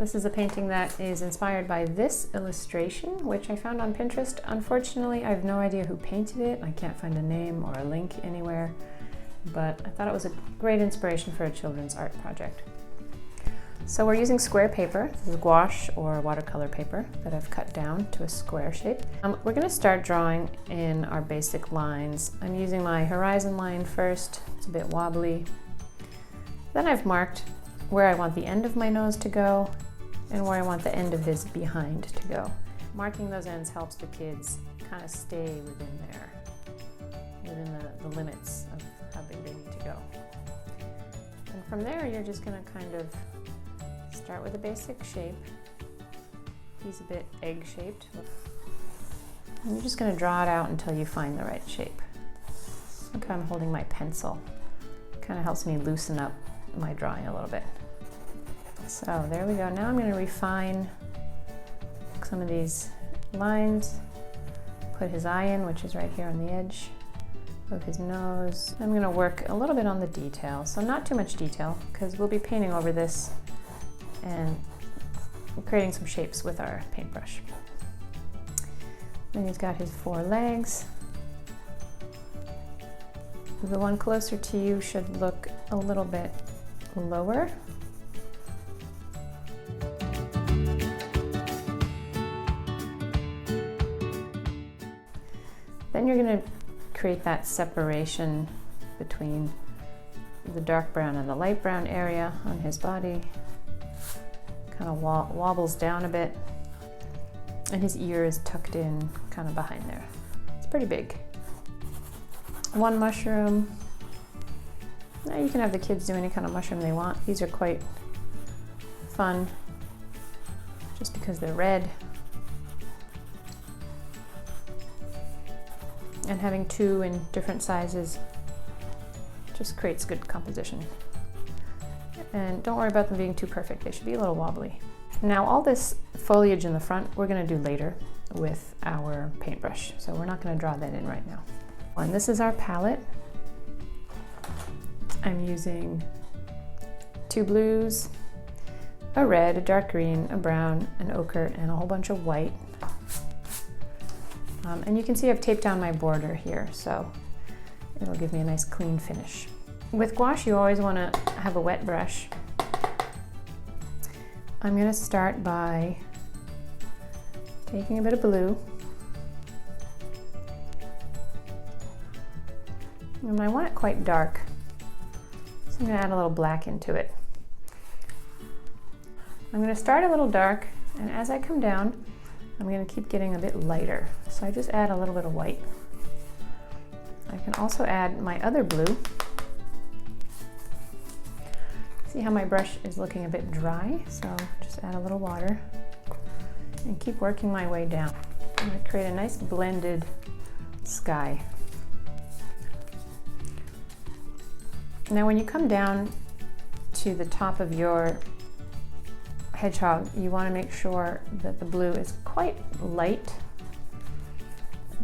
This is a painting that is inspired by this illustration, which I found on Pinterest. Unfortunately, I have no idea who painted it. I can't find a name or a link anywhere, but I thought it was a great inspiration for a children's art project. So we're using square paper. This is gouache or watercolor paper that I've cut down to a square shape. We're going to start drawing in our basic lines. I'm using my horizon line first. It's a bit wobbly. Then I've marked where I want the end of my nose to go and where I want the end of his behind to go. Marking those ends helps the kids kind of stay within the limits of how big they need to go. And from there, you're just going to kind of start with a basic shape. He's a bit egg-shaped. And you're just going to draw it out until you find the right shape. Look how I'm holding my pencil. It kind of helps me loosen up my drawing a little bit. So there we go. Now I'm going to refine some of these lines. Put his eye in, which is right here on the edge of his nose. I'm going to work a little bit on the detail. So not too much detail, because we'll be painting over this and creating some shapes with our paintbrush. Then he's got his 4 legs. The one closer to you should look a little bit lower. Then you're going to create that separation between the dark brown and the light brown area on his body. Kind of wobbles down a bit, and his ear is tucked in kind of behind there. It's pretty big. 1 mushroom. Now you can have the kids do any kind of mushroom they want. These are quite fun just because they're red. And having 2 in different sizes just creates good composition. And don't worry about them being too perfect. They should be a little wobbly. Now all this foliage in the front we're going to do later with our paintbrush. So we're not going to draw that in right now. And this is our palette. I'm using 2 blues, a red, a dark green, a brown, an ochre, and a whole bunch of white. And you can see I've taped down my border here, so it'll give me a nice clean finish. With gouache, you always want to have a wet brush. I'm going to start by taking a bit of blue. And I want it quite dark, so I'm going to add a little black into it. I'm going to start a little dark, and as I come down, I'm going to keep getting a bit lighter. So I just add a little bit of white. I can also add my other blue. See how my brush is looking a bit dry, so just add a little water and keep working my way down. I'm going to create a nice blended sky. Now when you come down to the top of your hedgehog, you want to make sure that the blue is quite light,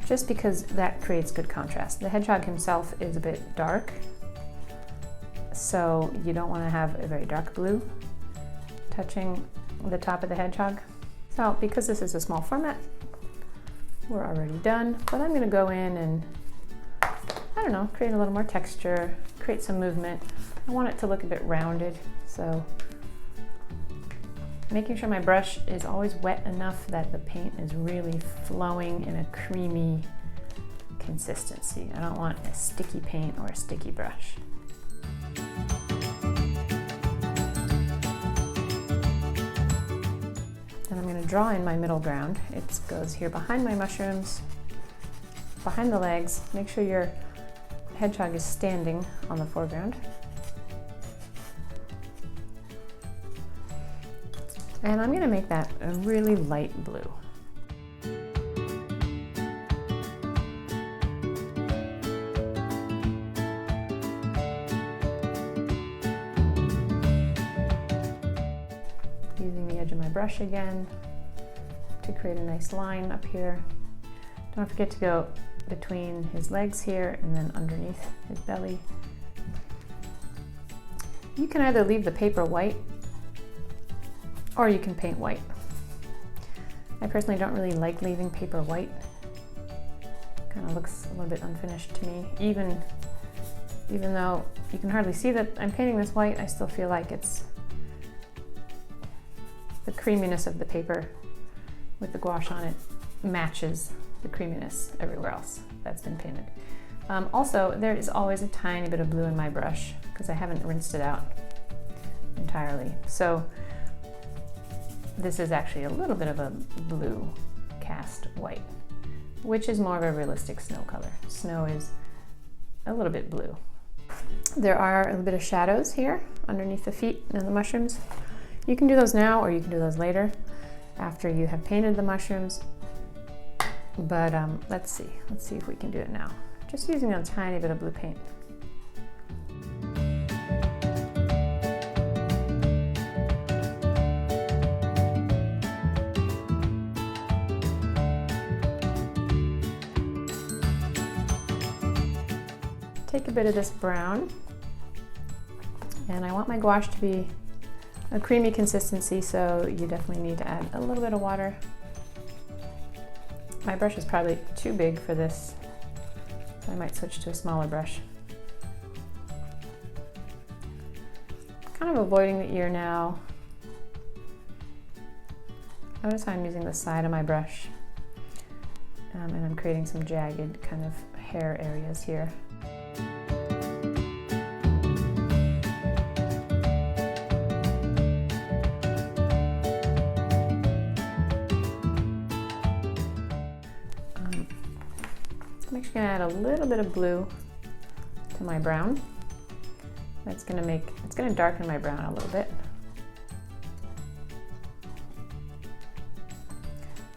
just because that creates good contrast. The hedgehog himself is a bit dark, so you don't want to have a very dark blue touching the top of the hedgehog. So because this is a small format, we're already done, but I'm going to go in and, I don't know, create a little more texture, create some movement. I want it to look a bit rounded, so making sure my brush is always wet enough that the paint is really flowing in a creamy consistency. I don't want a sticky paint or a sticky brush. And I'm going to draw in my middle ground. It goes here behind my mushrooms, behind the legs. Make sure your hedgehog is standing on the foreground. And I'm going to make that a really light blue. Using the edge of my brush again to create a nice line up here. Don't forget to go between his legs here and then underneath his belly. You can either leave the paper white or you can paint white. I personally don't really like leaving paper white. Kind of looks a little bit unfinished to me. Even though you can hardly see that I'm painting this white, I still feel like it's the creaminess of the paper with the gouache on it matches the creaminess everywhere else that's been painted. Also, there is always a tiny bit of blue in my brush because I haven't rinsed it out entirely. So this is actually a little bit of a blue cast white, which is more of a realistic snow color. Snow is a little bit blue. There are a little bit of shadows here underneath the feet and the mushrooms. You can do those now or you can do those later after you have painted the mushrooms. But let's see if we can do it now. Just using a tiny bit of blue paint. Take a bit of this brown, and I want my gouache to be a creamy consistency, so you definitely need to add a little bit of water. My brush is probably too big for this, so I might switch to a smaller brush. Kind of avoiding the ear now. Notice how I'm using the side of my brush, and I'm creating some jagged kind of hair areas here. I'm actually going to add a little bit of blue to my brown. It's going to darken my brown a little bit.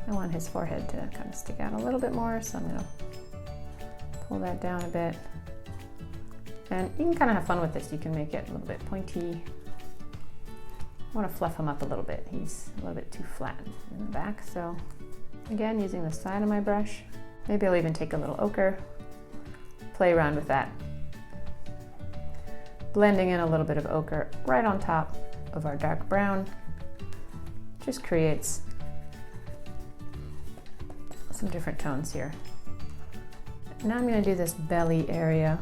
I want his forehead to kind of stick out a little bit more, so I'm going to pull that down a bit. And you can kind of have fun with this. You can make it a little bit pointy. I want to fluff him up a little bit. He's a little bit too flat in the back, so again, using the side of my brush. Maybe I'll even take a little ochre, play around with that. Blending in a little bit of ochre right on top of our dark brown just creates some different tones here. Now I'm going to do this belly area.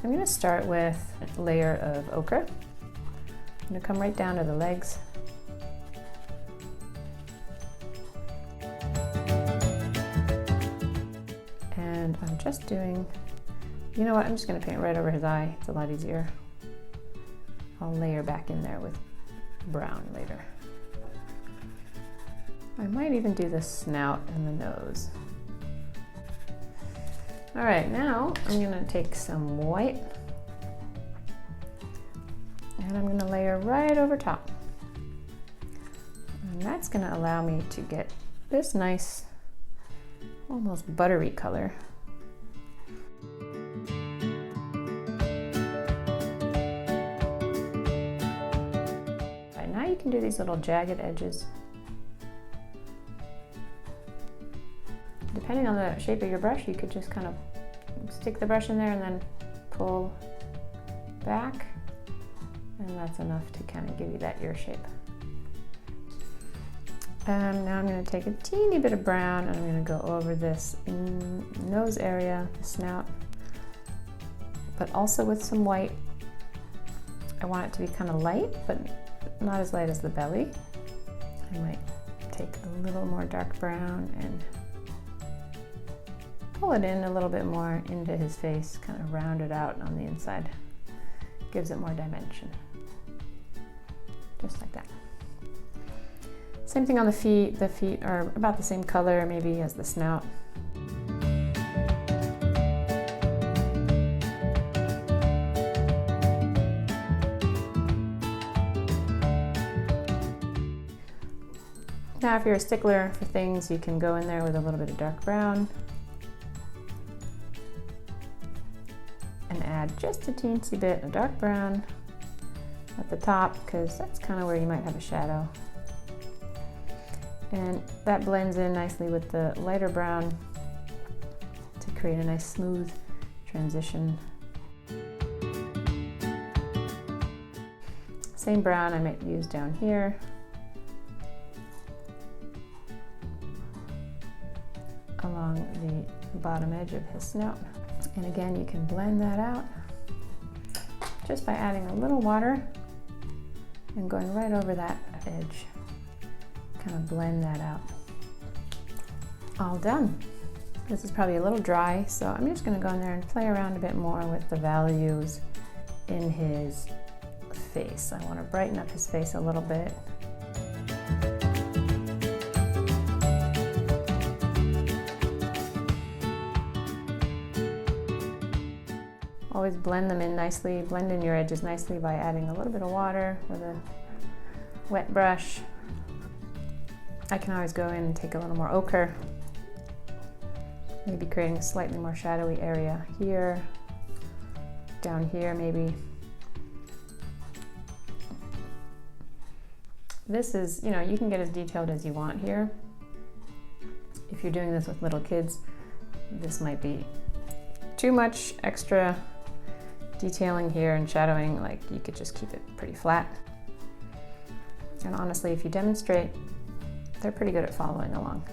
I'm going to start with a layer of ochre. I'm going to come right down to the legs. And I'm just doing, you know what, I'm just going to paint right over his eye. It's a lot easier. I'll layer back in there with brown later. I might even do the snout and the nose. All right, now I'm going to take some white and I'm going to layer right over top. And that's going to allow me to get this nice, almost buttery color. Right, now you can do these little jagged edges. Depending on the shape of your brush, you could just kind of stick the brush in there and then pull back, and that's enough to kind of give you that ear shape. Now I'm going to take a teeny bit of brown and I'm going to go over this nose area, the snout, but also with some white. I want it to be kind of light, but not as light as the belly. I might take a little more dark brown and pull it in a little bit more into his face, kind of round it out on the inside. Gives it more dimension. Just like that. Same thing on the feet. The feet are about the same color maybe as the snout. Now if you're a stickler for things, you can go in there with a little bit of dark brown and add just a teensy bit of dark brown at the top, because that's kind of where you might have a shadow. And that blends in nicely with the lighter brown to create a nice smooth transition. Same brown I might use down here. Along the bottom edge of his snout. And again, you can blend that out just by adding a little water and going right over that edge. Kind of blend that out. All done. This is probably a little dry, so I'm just going to go in there and play around a bit more with the values in his face. I want to brighten up his face a little bit. Always blend them in nicely, blend in your edges nicely by adding a little bit of water with a wet brush. I can always go in and take a little more ochre, maybe creating a slightly more shadowy area here, down here maybe. This is, you know, you can get as detailed as you want here. If you're doing this with little kids, this might be too much extra detailing here and shadowing. Like, you could just keep it pretty flat. And honestly, if you demonstrate, they're pretty good at following along.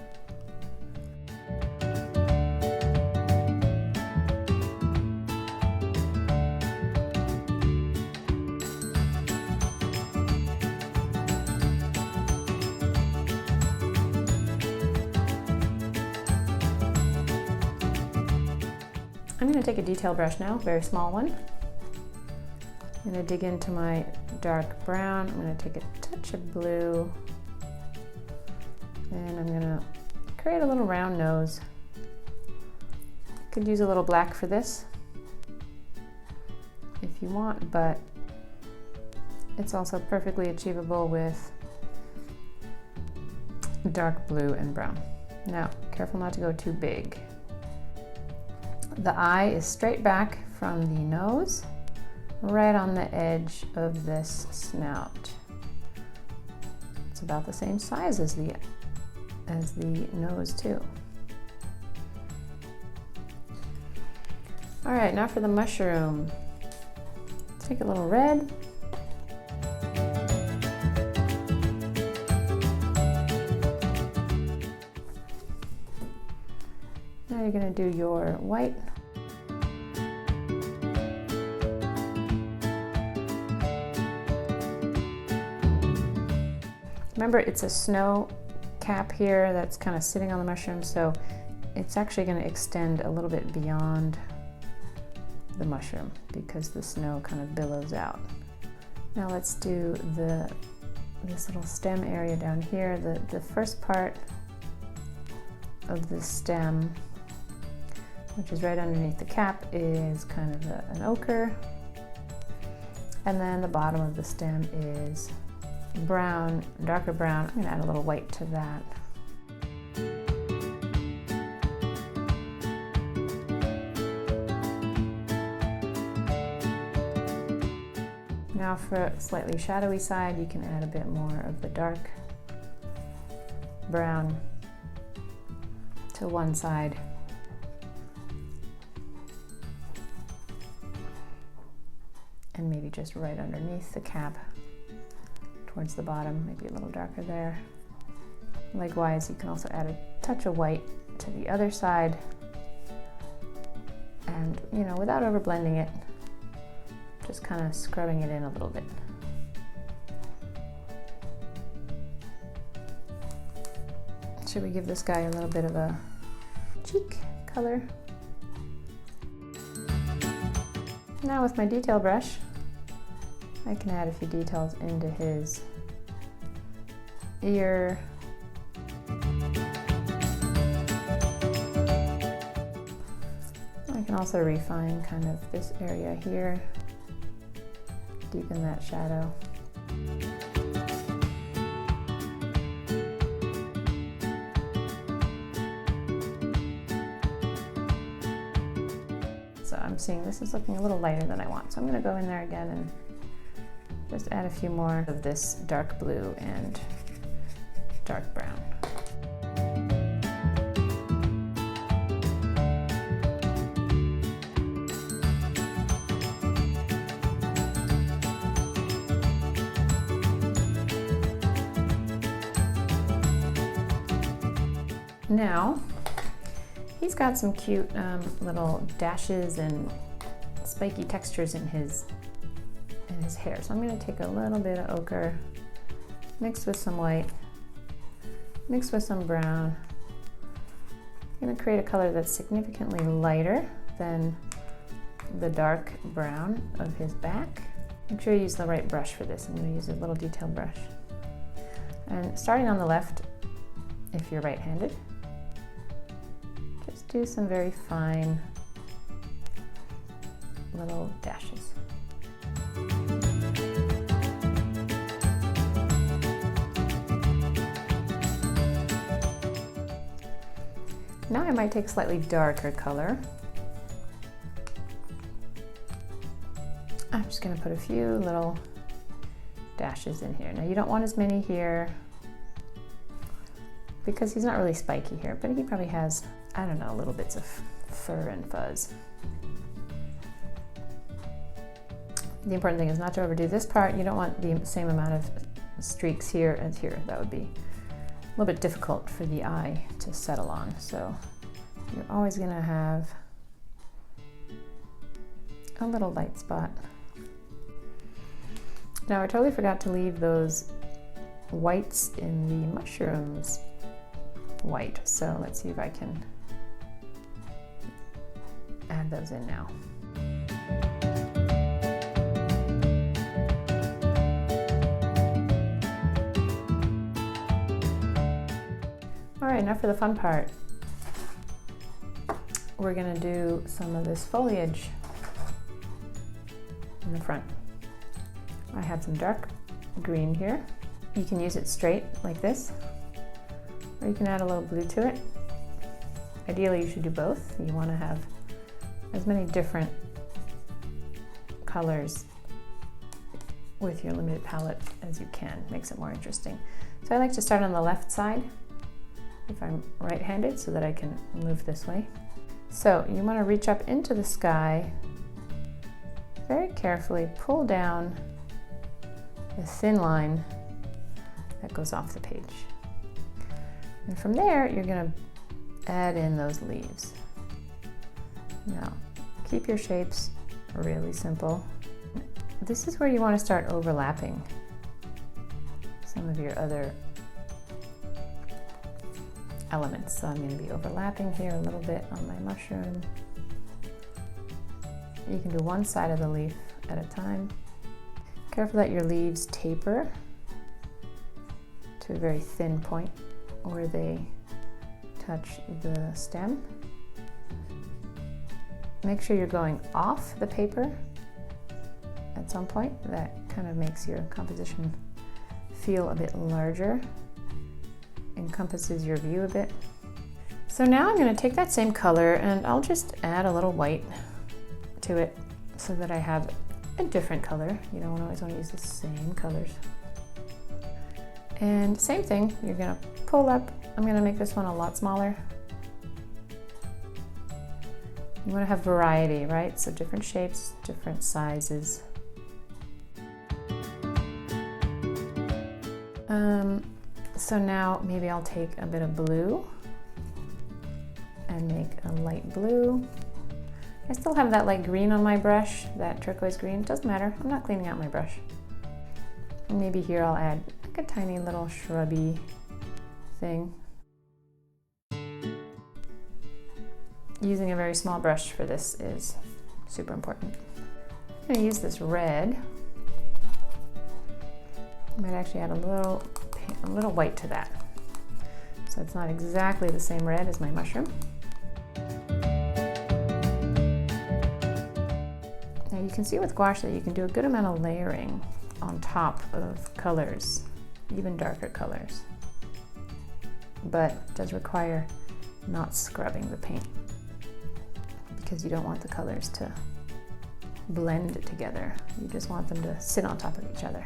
I'm going to take a detail brush now, very small one. I'm going to dig into my dark brown. I'm going to take a touch of blue, and I'm going to create a little round nose. Could use a little black for this if you want, but it's also perfectly achievable with dark blue and brown. Now, careful not to go too big. The eye is straight back from the nose, right on the edge of this snout. It's about the same size as the nose too. All right, now for the mushroom. Take a little red. Now you're going to do your white. Remember, it's a snow cap here that's kind of sitting on the mushroom, so it's actually going to extend a little bit beyond the mushroom because the snow kind of billows out. Now let's do this little stem area down here. The first part of the stem, which is right underneath the cap, is kind of an ochre, and then the bottom of the stem is brown, darker brown. I'm going to add a little white to that. Now for a slightly shadowy side, you can add a bit more of the dark brown to one side. And maybe just right underneath the cap towards the bottom, maybe a little darker there. Likewise, you can also add a touch of white to the other side, and, you know, without over blending it, just kind of scrubbing it in a little bit. Should we give this guy a little bit of a cheek color? Now with my detail brush, I can add a few details into his ear. I can also refine kind of this area here, deepen that shadow. So I'm seeing this is looking a little lighter than I want, so I'm going to go in there again and just add a few more of this dark blue and dark brown. Now, he's got some cute little dashes and spiky textures in his hair. So I'm going to take a little bit of ochre, mixed with some white, mixed with some brown. I'm going to create a color that's significantly lighter than the dark brown of his back. Make sure you use the right brush for this. I'm going to use a little detailed brush. And starting on the left, if you're right-handed, just do some very fine little dashes. Now I might take slightly darker color. I'm just going to put a few little dashes in here. Now you don't want as many here because he's not really spiky here, but he probably has, I don't know, little bits of fur and fuzz. The important thing is not to overdo this part. You don't want the same amount of streaks here as here. That would be a little bit difficult for the eye to settle on. So you're always going to have a little light spot. Now I totally forgot to leave those whites in the mushrooms white. So let's see if I can add those in now. All right, now for the fun part. We're gonna do some of this foliage in the front. I have some dark green here. You can use it straight like this, or you can add a little blue to it. Ideally, you should do both. You wanna have as many different colors with your limited palette as you can. Makes it more interesting. So I like to start on the left side if I'm right-handed so that I can move this way. So you want to reach up into the sky, very carefully pull down the thin line that goes off the page. And from there, you're going to add in those leaves. Now, keep your shapes really simple. This is where you want to start overlapping some of your other elements. So I'm going to be overlapping here a little bit on my mushroom. You can do one side of the leaf at a time. Careful that your leaves taper to a very thin point where they touch the stem. Make sure you're going off the paper at some point. That kind of makes your composition feel a bit larger, encompasses your view a bit. So now I'm going to take that same color and I'll just add a little white to it so that I have a different color. You don't always want to use the same colors. And same thing, you're going to pull up. I'm going to make this one a lot smaller. You want to have variety, right? So different shapes, different sizes. So now maybe I'll take a bit of blue and make a light blue. I still have that light green on my brush, that turquoise green. It doesn't matter, I'm not cleaning out my brush. And maybe here I'll add like a tiny little shrubby thing. Using a very small brush for this is super important. I'm going to use this red. I might actually add a little white to that. So it's not exactly the same red as my mushroom. Now you can see with gouache that you can do a good amount of layering on top of colors, even darker colors. But it does require not scrubbing the paint because you don't want the colors to blend together. You just want them to sit on top of each other.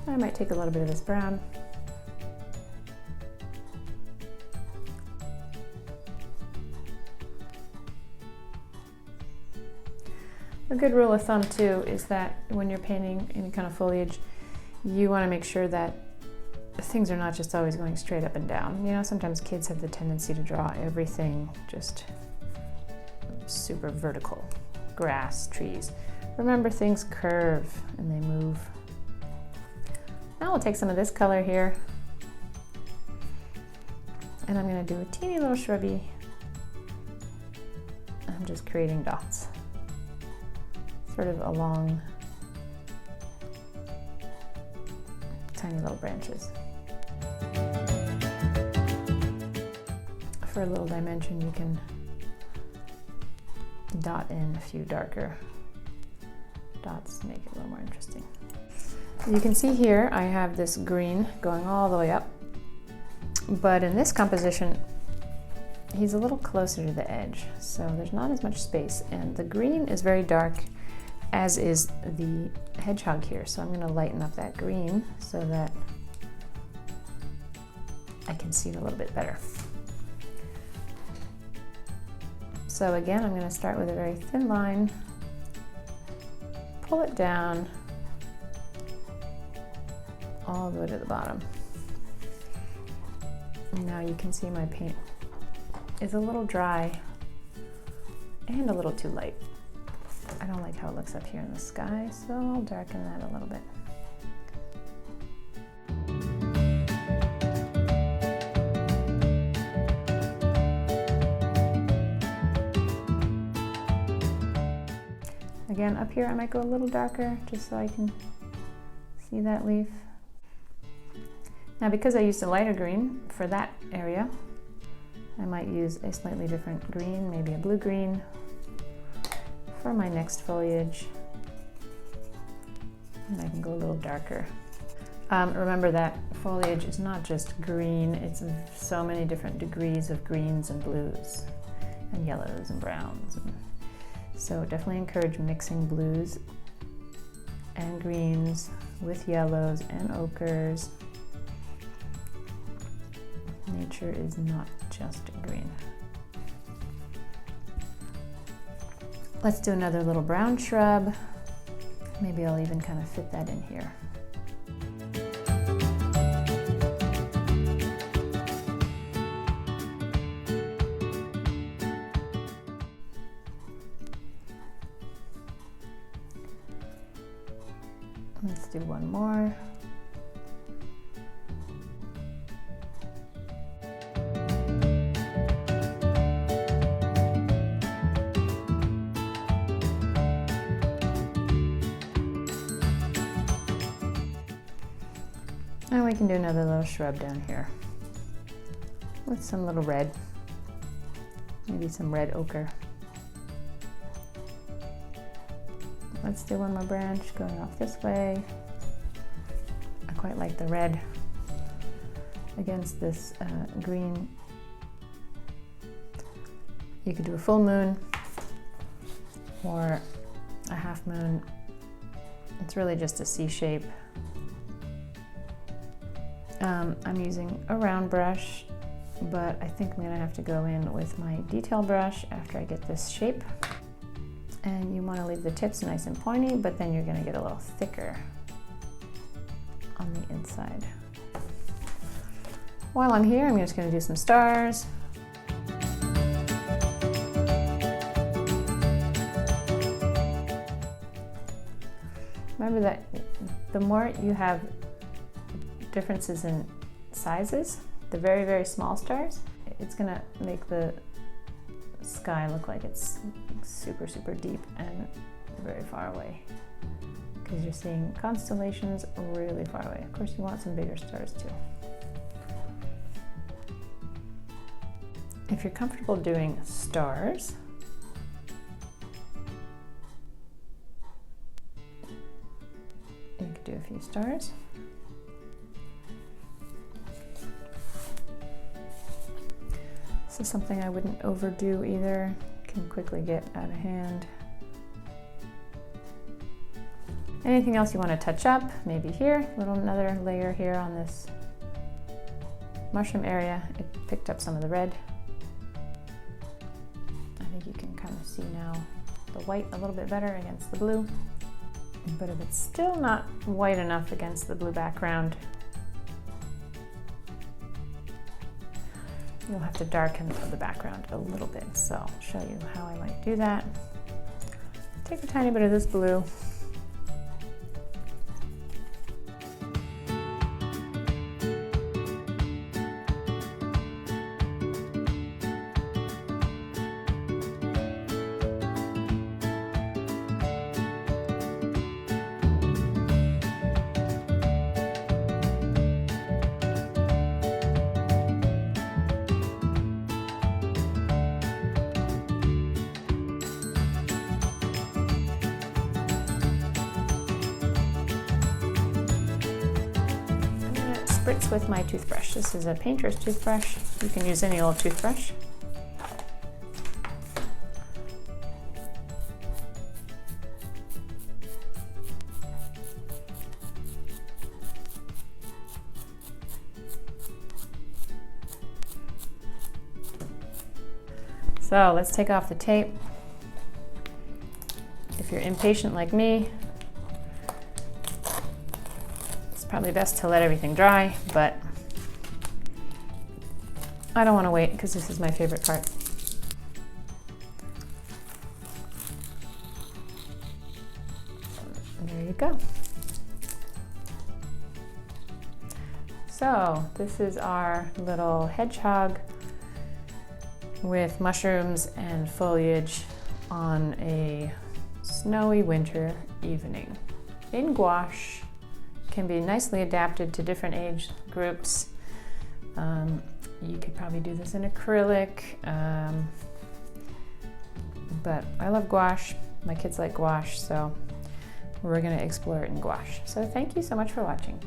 I might take a little bit of this brown. A good rule of thumb too is that when you're painting any kind of foliage, you want to make sure that things are not just always going straight up and down. You know, sometimes kids have the tendency to draw everything just super vertical. Grass, trees. Remember, things curve and they move. Now we'll take some of this color here, and I'm going to do a teeny little shrubby. I'm just creating dots, sort of along tiny little branches. For a little dimension, you can dot in a few darker dots to make it a little more interesting. You can see here I have this green going all the way up, but in this composition he's a little closer to the edge, so there's not as much space, and the green is very dark, as is the hedgehog here, so I'm going to lighten up that green so that I can see it a little bit better. So again, I'm going to start with a very thin line, pull it down all the way to the bottom. And now you can see my paint is a little dry and a little too light. I don't like how it looks up here in the sky, so I'll darken that a little bit. Again, up here I might go a little darker just so I can see that leaf. Now, because I used a lighter green for that area, I might use a slightly different green, maybe a blue green, for my next foliage. And I can go a little darker. Remember that foliage is not just green, it's so many different degrees of greens and blues and yellows and browns. So definitely encourage mixing blues and greens with yellows and ochres. Nature is not just green. Let's do another little brown shrub. Maybe I'll even kind of fit that in here. Let's do one more. And we can do another little shrub down here with some little red, maybe some red ochre. Let's do one more branch going off this way. I quite like the red against this green. You could do a full moon or a half moon. It's really just a C shape. I'm using a round brush, but I think I'm going to have to go in with my detail brush after I get this shape. And you want to leave the tips nice and pointy, but then you're going to get a little thicker on the inside. While I'm here, I'm just going to do some stars. Remember that the more you have differences in sizes, the very, very small stars, it's going to make the sky look like it's super, super deep and very far away, because you're seeing constellations really far away. Of course, you want some bigger stars too. If you're comfortable doing stars, you could do a few stars. This is something I wouldn't overdo either. Can quickly get out of hand. Anything else you want to touch up? Maybe here, another layer here on this mushroom area. It picked up some of the red. I think you can kind of see now the white a little bit better against the blue. But if it's still not white enough against the blue background, You'll have to darken the background a little bit, so I'll show you how I might do that. Take a tiny bit of this blue. Spritz with my toothbrush. This is a painter's toothbrush. You can use any old toothbrush. So let's take off the tape. If you're impatient like me, probably best to let everything dry, but I don't want to wait because this is my favorite part. There you go. So this is our little hedgehog with mushrooms and foliage on a snowy winter evening in gouache. Can be nicely adapted to different age groups. You could probably do this in acrylic, but I love gouache. My kids like gouache, so we're going to explore it in gouache. So thank you so much for watching.